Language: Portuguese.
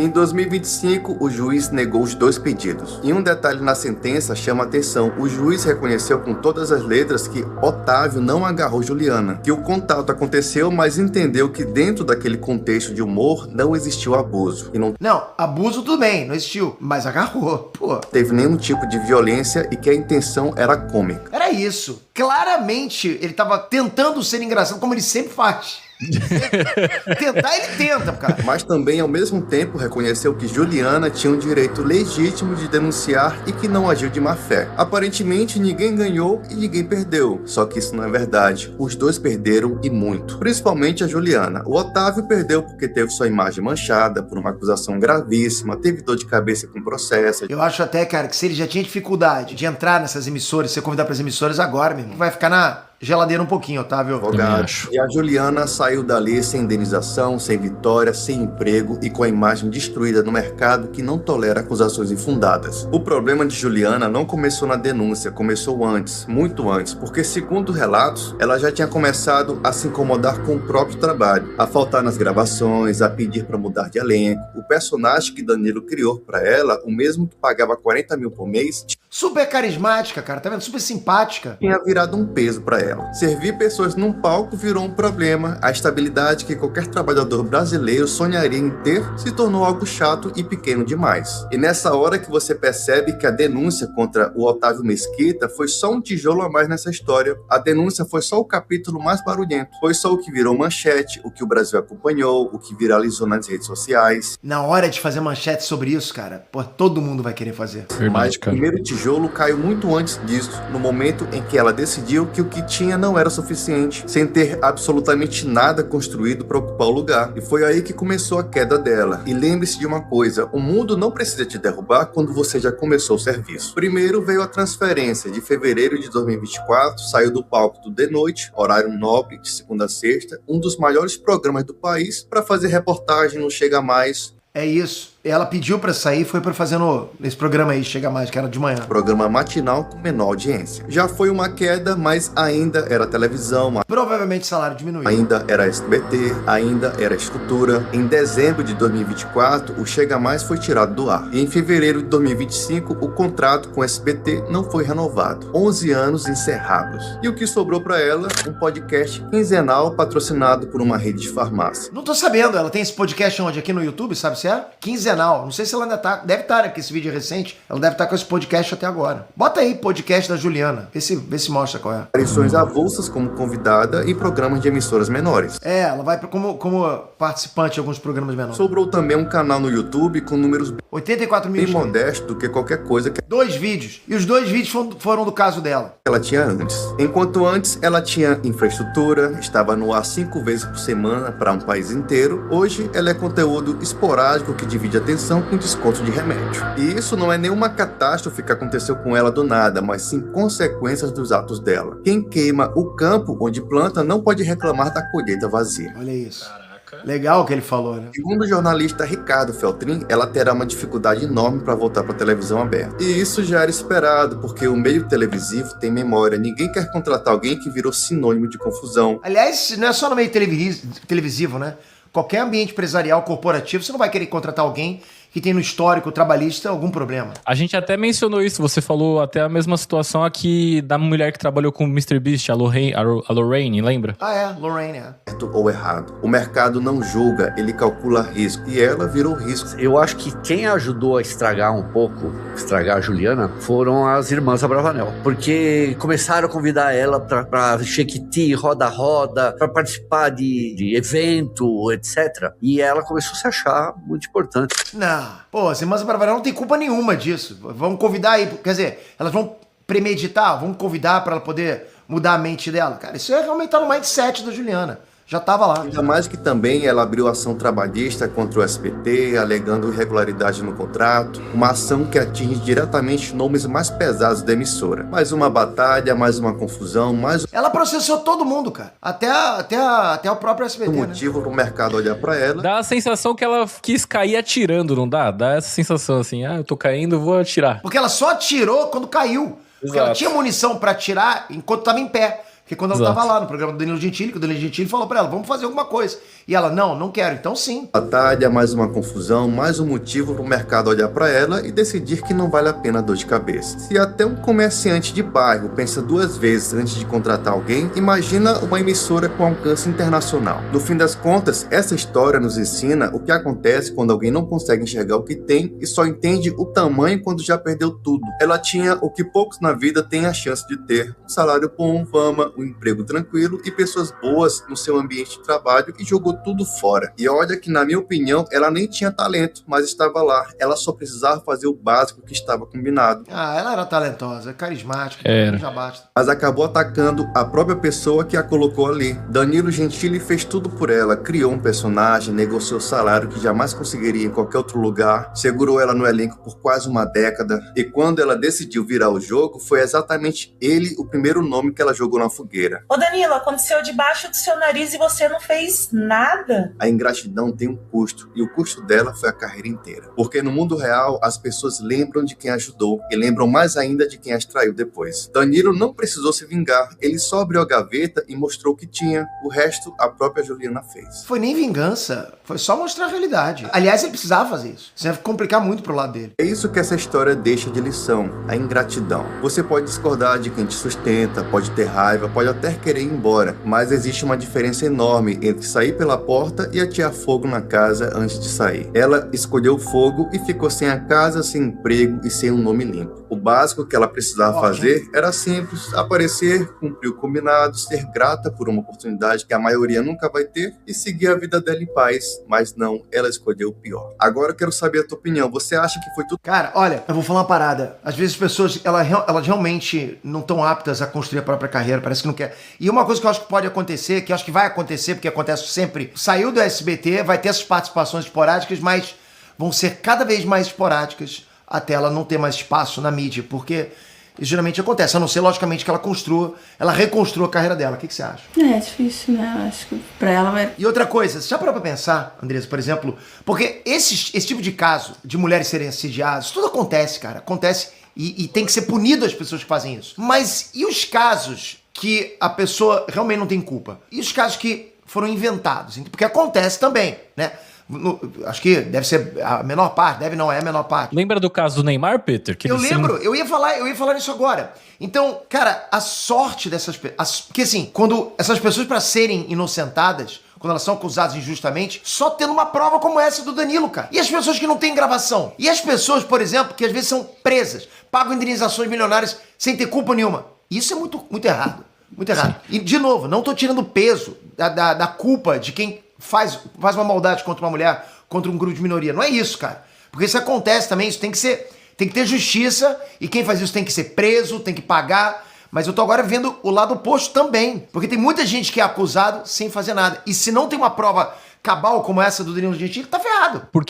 E em 2025, o juiz negou os 2 pedidos. E um detalhe na sentença chama a atenção. O juiz reconheceu com todas as letras que Otávio não agarrou Juliana, que o contato aconteceu, mas entendeu que dentro daquele contexto de humor não existiu abuso. E não abuso tudo bem, não existiu, mas agarrou, pô. Teve nenhum tipo de violência e que a intenção era cômica. Era isso. Claramente, ele tava tentando ser engraçado, como ele sempre faz. Tentar, ele tenta, cara. Mas também, ao mesmo tempo, reconheceu que Juliana tinha um direito legítimo de denunciar e que não agiu de má fé. Aparentemente, ninguém ganhou e ninguém perdeu. Só que isso não é verdade. Os 2 perderam e muito. Principalmente a Juliana. O Otávio perdeu porque teve sua imagem manchada por uma acusação gravíssima, teve dor de cabeça com o processo. Eu acho até, cara, que se ele já tinha dificuldade de entrar nessas emissoras, ser convidado para as emissoras agora, meu irmão, vai ficar na geladeira um pouquinho, Otávio. E a Juliana saiu dali sem indenização, sem vitória, sem emprego e com a imagem destruída no mercado que não tolera acusações infundadas. O problema de Juliana não começou na denúncia, começou antes, muito antes, porque segundo relatos, ela já tinha começado a se incomodar com o próprio trabalho, a faltar nas gravações, a pedir para mudar de elenco. O personagem que Danilo criou para ela, o mesmo que pagava 40 mil por mês, super carismática, cara, tá vendo? Super simpática. Tinha virado um peso para ela. Servir pessoas num palco virou um problema. A estabilidade que qualquer trabalhador brasileiro sonharia em ter se tornou algo chato e pequeno demais. E nessa hora que você percebe que a denúncia contra o Otávio Mesquita foi só um tijolo a mais nessa história. A denúncia foi só o capítulo mais barulhento. Foi só o que virou manchete, o que o Brasil acompanhou, o que viralizou nas redes sociais. Na hora de fazer manchete sobre isso, cara, pô, todo mundo vai querer fazer. Mas o primeiro tijolo caiu muito antes disso, no momento em que ela decidiu que o que tinha não era suficiente, sem ter absolutamente nada construído para ocupar o lugar. E foi aí que começou a queda dela. E lembre-se de uma coisa, o mundo não precisa te derrubar quando você já começou o serviço. Primeiro veio a transferência. De fevereiro de 2024, saiu do palco do De Noite, horário nobre, de segunda a sexta, um dos maiores programas do país, para fazer reportagem no Chega Mais. É isso. Ela pediu pra sair e foi pra fazer nesse programa aí, Chega Mais, que era de manhã. Programa matinal com menor audiência. Já foi uma queda, mas ainda era televisão. Provavelmente o salário diminuiu. Ainda era SBT, ainda era estrutura. Em dezembro de 2024, o Chega Mais foi tirado do ar. E em fevereiro de 2025, o contrato com o SBT não foi renovado. 11 anos encerrados. E o que sobrou pra ela? Um podcast quinzenal patrocinado por uma rede de farmácia. Não tô sabendo, ela tem esse podcast onde? Aqui no YouTube, sabe se é? Quinzenal. Não sei se ela ainda tá. Deve estar, né? Porque esse vídeo é recente. Ela deve estar com esse podcast até agora. Bota aí, podcast da Juliana. Vê se mostra qual é. Aparições avulsas como convidada e programas de emissoras menores. É, ela vai como participante de alguns programas menores. Sobrou também um canal no YouTube com números 84 mil bem modestos do que qualquer coisa que 2 vídeos. E os 2 vídeos foram do caso dela. Ela tinha antes. Enquanto antes ela tinha infraestrutura, estava no ar 5 vezes por semana para um país inteiro, hoje ela é conteúdo esporádico que divide atenção com desconto de remédio. E isso não é nenhuma catástrofe que aconteceu com ela do nada, mas sim consequências dos atos dela. Quem queima o campo onde planta não pode reclamar da colheita vazia. Olha isso. Legal o que ele falou, né? Segundo o jornalista Ricardo Feltrin, ela terá uma dificuldade enorme para voltar para a televisão aberta. E isso já era esperado, porque o meio televisivo tem memória. Ninguém quer contratar alguém que virou sinônimo de confusão. Aliás, não é só no meio televisivo, né? Qualquer ambiente empresarial, corporativo, você não vai querer contratar alguém que tem no histórico trabalhista algum problema. A gente até mencionou isso, você falou até a mesma situação aqui da mulher que trabalhou com o Mr. Beast, a Lorraine, lembra? Ah, é, Lorraine, é. Certo ou errado. O mercado não julga, ele calcula risco. E ela virou risco. Eu acho que quem ajudou a estragar a Juliana, foram as irmãs Abravanel. Porque começaram a convidar ela pra Chequiti, roda-roda, pra participar de evento, etc. E ela começou a se achar muito importante. Não. Pô, as irmãs Abravanel não tem culpa nenhuma disso. Vamos convidar aí, quer dizer, elas vão premeditar, vamos convidar pra ela poder mudar a mente dela. Cara, isso é realmente tá no mindset da Juliana. Já tava lá. Ainda mais que também ela abriu ação trabalhista contra o SBT, alegando irregularidade no contrato. Uma ação que atinge diretamente nomes mais pesados da emissora. Mais uma batalha, mais uma confusão, mais Ela processou todo mundo, cara. Até o próprio SBT, um motivo pro mercado olhar pra ela. Dá a sensação que ela quis cair atirando, não dá? Dá essa sensação assim, eu tô caindo, vou atirar. Porque ela só atirou quando caiu. Porque ela tinha munição pra atirar enquanto tava em pé. Porque quando ela Exato. tava lá no programa do Danilo Gentili, que o Danilo Gentili falou pra ela, vamos fazer alguma coisa. E ela, não quero. Então sim. Batalha, mais uma confusão, mais um motivo para o mercado olhar para ela e decidir que não vale a pena a dor de cabeça. Se até um comerciante de bairro pensa 2 vezes antes de contratar alguém, imagina uma emissora com alcance internacional. No fim das contas, essa história nos ensina o que acontece quando alguém não consegue enxergar o que tem e só entende o tamanho quando já perdeu tudo. Ela tinha o que poucos na vida têm a chance de ter: um salário bom, fama, um emprego tranquilo e pessoas boas no seu ambiente de trabalho, e jogou tudo fora. E olha que, na minha opinião, ela nem tinha talento, mas estava lá. Ela só precisava fazer o básico que estava combinado. Ah, ela era talentosa, carismática, Era. já basta. Mas acabou atacando a própria pessoa que a colocou ali. Danilo Gentili fez tudo por ela, criou um personagem, negociou salário que jamais conseguiria em qualquer outro lugar, segurou ela no elenco por quase uma década, e quando ela decidiu virar o jogo, foi exatamente ele o primeiro nome que ela jogou na fogueira. Ô Danilo, aconteceu debaixo do seu nariz e você não fez nada. A ingratidão tem um custo, e o custo dela foi a carreira inteira. Porque no mundo real, as pessoas lembram de quem ajudou, e lembram mais ainda de quem as traiu depois. Danilo não precisou se vingar, ele só abriu a gaveta e mostrou o que tinha. O resto, a própria Juliana fez. Foi nem vingança, foi só mostrar a realidade. Aliás, ele precisava fazer isso. Isso ia complicar muito pro lado dele. É isso que essa história deixa de lição: a ingratidão. Você pode discordar de quem te sustenta, pode ter raiva, pode até querer ir embora, mas existe uma diferença enorme entre sair pela porta e atear fogo na casa antes de sair. Ela escolheu o fogo e ficou sem a casa, sem emprego e sem um nome limpo. O básico que ela precisava fazer era simples: aparecer, cumprir o combinado, ser grata por uma oportunidade que a maioria nunca vai ter e seguir a vida dela em paz. Mas não, ela escolheu o pior. Agora eu quero saber a tua opinião. Você acha que foi tudo... Cara, olha, eu vou falar uma parada. Às vezes as pessoas, elas realmente não estão aptas a construir a própria carreira, parece que não quer. E uma coisa que eu acho que pode acontecer, que eu acho que vai acontecer, porque acontece sempre, saiu do SBT, vai ter essas participações esporádicas, mas vão ser cada vez mais esporádicas até ela não ter mais espaço na mídia, porque isso geralmente acontece, a não ser, logicamente, que ela reconstrua a carreira dela. O que você acha? É difícil, né? Eu acho que pra ela vai... E outra coisa, você já parou pra pensar, Andressa, por exemplo, porque esse tipo de caso, de mulheres serem assediadas, isso tudo acontece, cara, acontece e tem que ser punido as pessoas que fazem isso. Mas e os casos que a pessoa realmente não tem culpa? E os casos que foram inventados? Porque acontece também, né? Acho que deve ser a menor parte, deve não é a menor parte. Lembra do caso do Neymar, Peter? Que Eu ele lembro, eu ia falar nisso agora. Então, cara, a sorte dessas pessoas... Porque assim, quando essas pessoas, pra serem inocentadas, quando elas são acusadas injustamente, só tendo uma prova como essa do Danilo, cara. E as pessoas que não têm gravação? E as pessoas, por exemplo, que às vezes são presas, pagam indenizações milionárias sem ter culpa nenhuma. Isso é muito, muito errado. Muito errado. E, de novo, não tô tirando o peso da culpa de quem faz uma maldade contra uma mulher, contra um grupo de minoria. Não é isso, cara. Porque isso acontece também, isso tem que ter justiça, e quem faz isso tem que ser preso, tem que pagar. Mas eu tô agora vendo o lado oposto também. Porque tem muita gente que é acusado sem fazer nada. E se não tem uma prova cabal como essa do Danilo Gentili, tá ferrado. Por